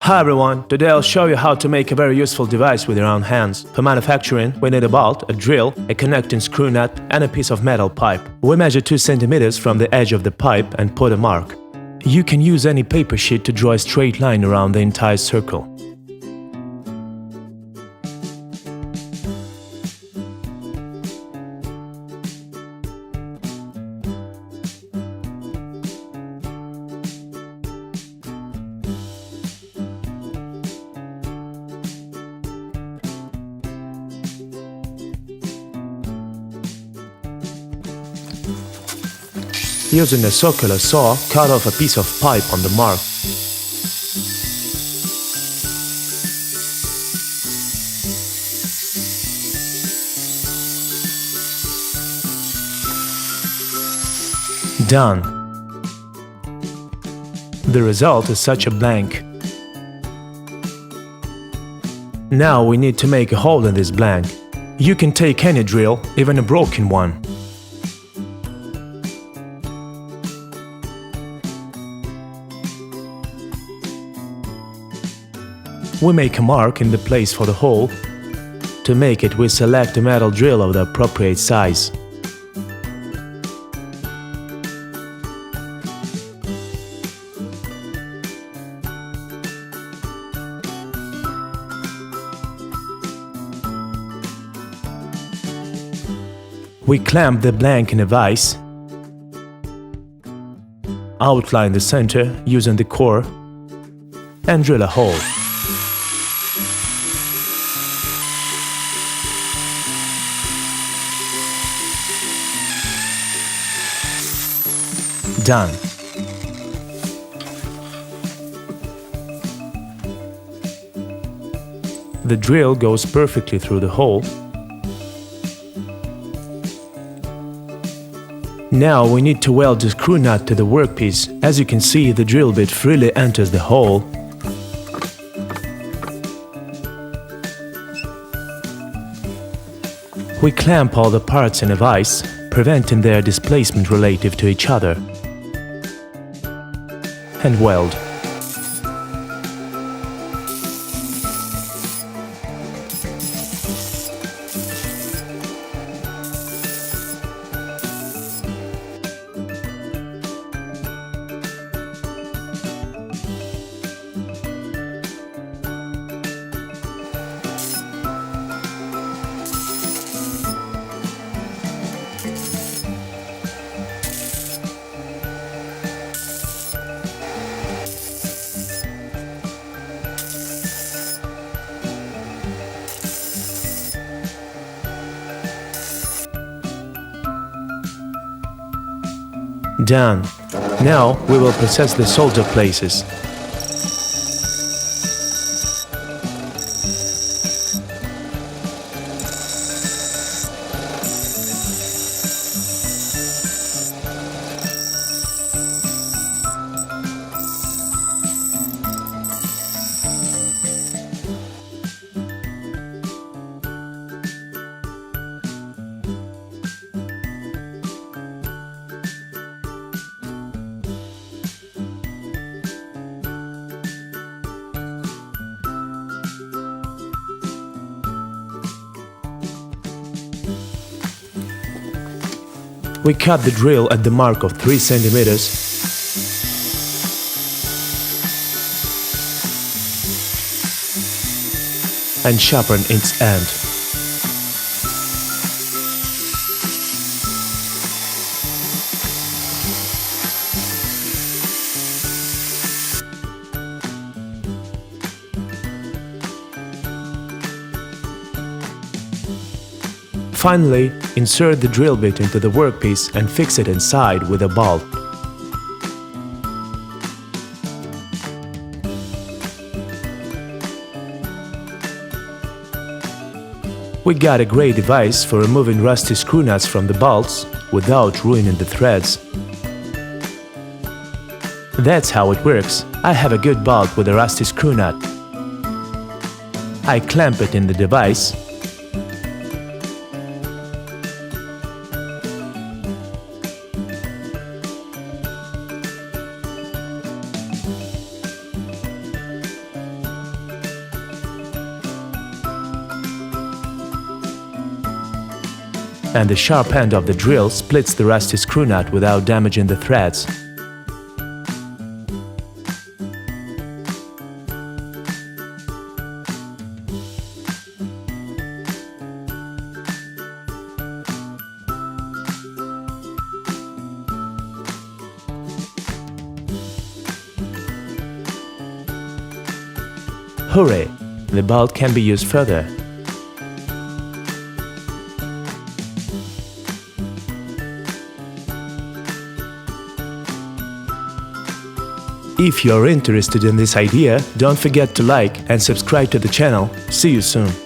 Hi everyone, today I'll show you how to make a very useful device with your own hands. For manufacturing, we need a bolt, a drill, a connecting screw nut and a piece of metal pipe. We measure 2 cm from the edge of the pipe and put a mark. You can use any paper sheet to draw a straight line around the entire circle. Using a circular saw, cut off a piece of pipe on the mark. Done. The result is such a blank. Now we need to make a hole in this blank. You can take any drill, even a broken one. We make a mark in the place for the hole. To make it, we select a metal drill of the appropriate size. We clamp the blank in a vise, outline the center using the core, and drill a hole. Done. The drill goes perfectly through the hole. Now we need to weld the screw nut to the workpiece. As you can see, the drill bit freely enters the hole. We clamp all the parts in a vise, preventing their displacement relative to each other, and weld. Done. Now we will process the solder places. We cut the drill at the mark of 3 cm and sharpen its end. Finally, insert the drill bit into the workpiece and fix it inside with a bolt. We got a great device for removing rusty screw nuts from the bolts without ruining the threads. That's how it works. I have a good bolt with a rusty screw nut. I clamp it in the device. and the sharp end of the drill splits the rusty screw nut without damaging the threads. Hooray! The bolt can be used further. If you're interested in this idea, don't forget to like and subscribe to the channel. See you soon!